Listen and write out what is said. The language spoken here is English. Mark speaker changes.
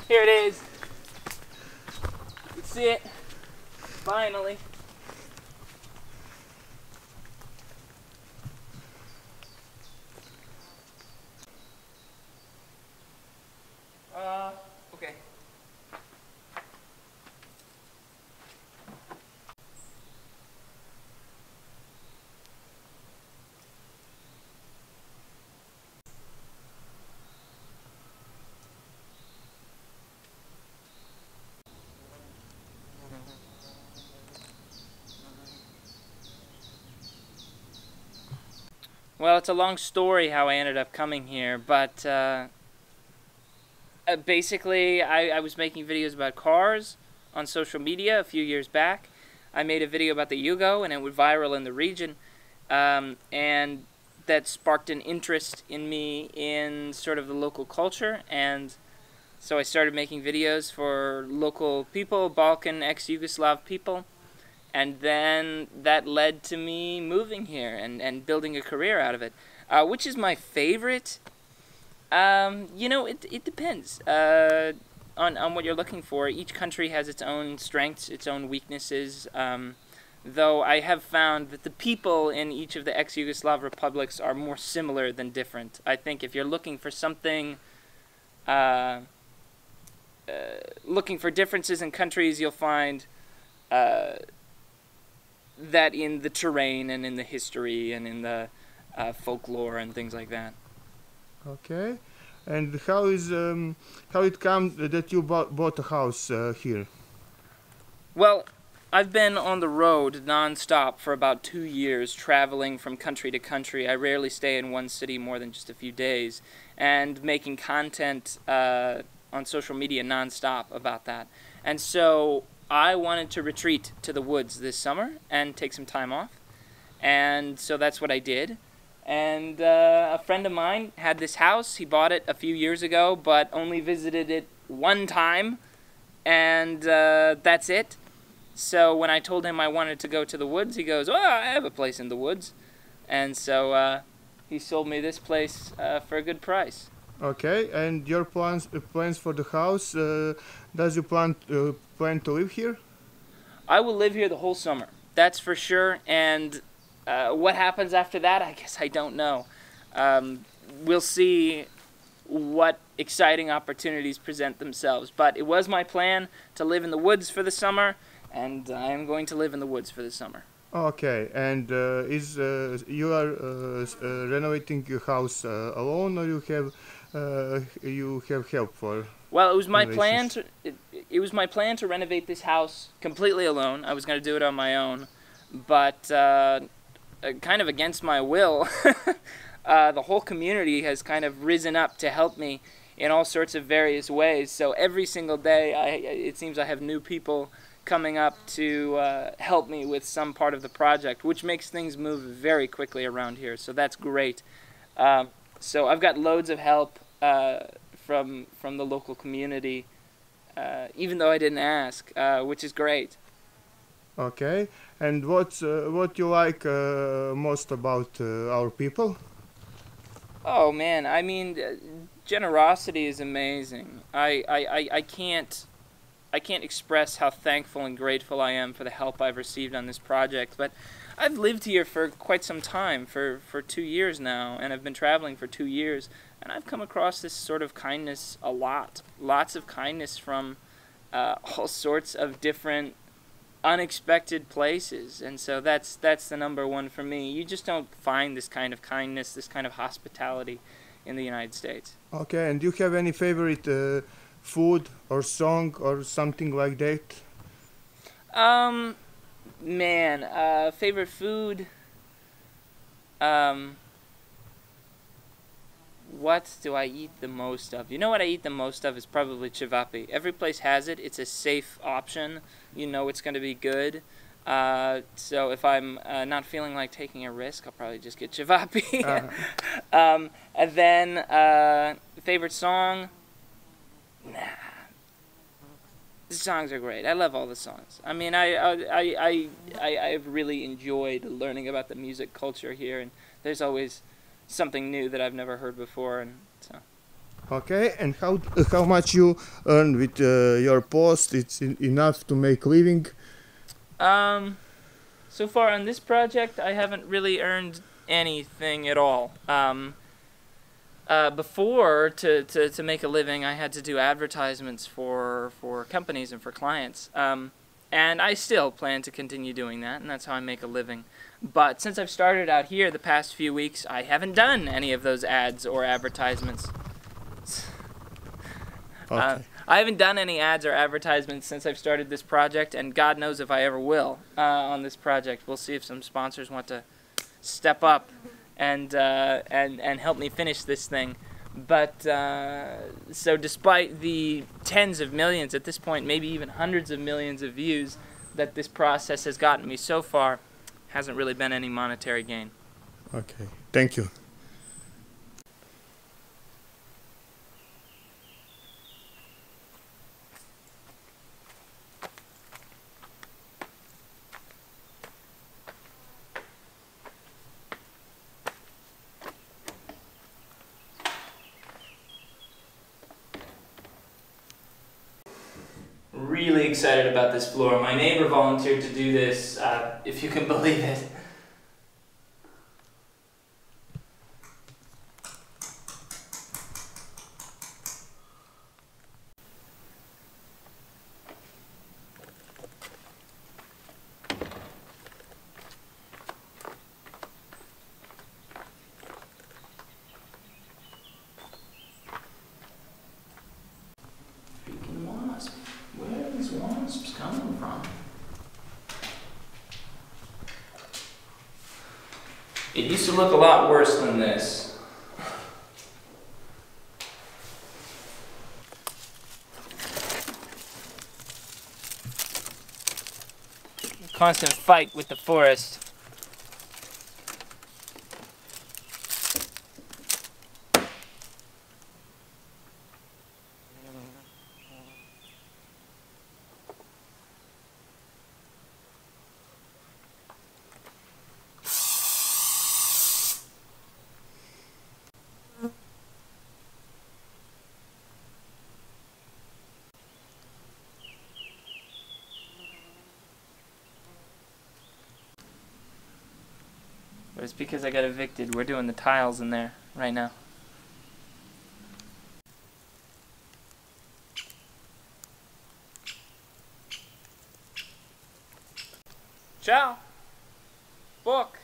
Speaker 1: Here it is. You can see it. Finally. Okay. Well, it's a long story how I ended up coming here, but basically I was making videos about cars on social media a few years back. I made a video about the Yugo, and it went viral in the region, and that sparked an interest in me in sort of the local culture, and so I started making videos for local people, Balkan, ex-Yugoslav people. And then that led to me moving here and building a career out of it. Which is my favorite? You know, it depends on what you're looking for. Each country has its own strengths, its own weaknesses. Though I have found that the people in each of the ex-Yugoslav republics are more similar than different. I think if you're looking for something, looking for differences in countries, you'll find that in the terrain and in the history and in the folklore and things like that.
Speaker 2: Okay, and how it comes that you bought a house here?
Speaker 1: Well, I've been on the road non-stop for about 2 years, traveling from country to country. I rarely stay in one city more than just a few days, and making content on social media non-stop about that. And so I wanted to retreat to the woods this summer and take some time off, and so that's what I did. And a friend of mine had this house. He bought it a few years ago, but only visited it one time, and that's it. So when I told him I wanted to go to the woods, he goes, "Oh, I have a place in the woods," and so he sold me this place for a good price.
Speaker 2: Okay, and your plans for the house? Does you plan to live here?
Speaker 1: I will live here the whole summer. That's for sure. And what happens after that, I guess I don't know. We'll see what exciting opportunities present themselves. But it was my plan to live in the woods for the summer, and I am going to live in the woods for the summer.
Speaker 2: Okay, and you are renovating your house alone, or you have help for?
Speaker 1: Well, it was my plan to it was my plan to renovate this house completely alone. I was going to do it on my own, but kind of against my will, the whole community has kind of risen up to help me in all sorts of various ways. So every single day, it seems I have new people coming up to help me with some part of the project, which makes things move very quickly around here. So that's great. So I've got loads of help from the local community, even though I didn't ask, which is great.
Speaker 2: Okay, and what you like most about our people?
Speaker 1: Oh man, I mean, generosity is amazing. I can't express how thankful and grateful I am for the help I've received on this project. But I've lived here for quite some time, for 2 years now, and I've been traveling for 2 years, and I've come across this sort of kindness a lot. Lots of kindness from all sorts of different unexpected places, and so that's the number one for me. You just don't find this kind of kindness, this kind of hospitality in the United States.
Speaker 2: Okay, and do you have any favorite food or song or something like that?
Speaker 1: Man, favorite food, what do I eat the most of? You know what I eat the most of is probably cevapi. Every place has it. It's a safe option. You know it's going to be good. So if I'm not feeling like taking a risk, I'll probably just get cevapi. And then, favorite song? Nah. The songs are great. I love all the songs. I mean, I've really enjoyed learning about the music culture here, and there's always something new that I've never heard before, and so.
Speaker 2: Okay, and how much you earn with your post? It's enough to make living?
Speaker 1: So far on this project, I haven't really earned anything at all. Before, to make a living, I had to do advertisements for companies and for clients. And I still plan to continue doing that, and that's how I make a living. But since I've started out here the past few weeks, I haven't done any of those ads or advertisements.
Speaker 2: Okay.
Speaker 1: I haven't done any ads or advertisements since I've started this project, and God knows if I ever will on this project. We'll see if some sponsors want to step up and help me finish this thing. But so despite the tens of millions at this point, maybe even hundreds of millions of views that this process has gotten me so far, hasn't really been any monetary gain.
Speaker 2: Okay, thank you.
Speaker 1: Really excited about this floor. My neighbor volunteered to do this, if you can believe it. Freaking wasp. Where are these wasps coming from? It used to look a lot worse than this. Constant fight with the forest. But it's because I got evicted. We're doing the tiles in there right now. Ciao. Book.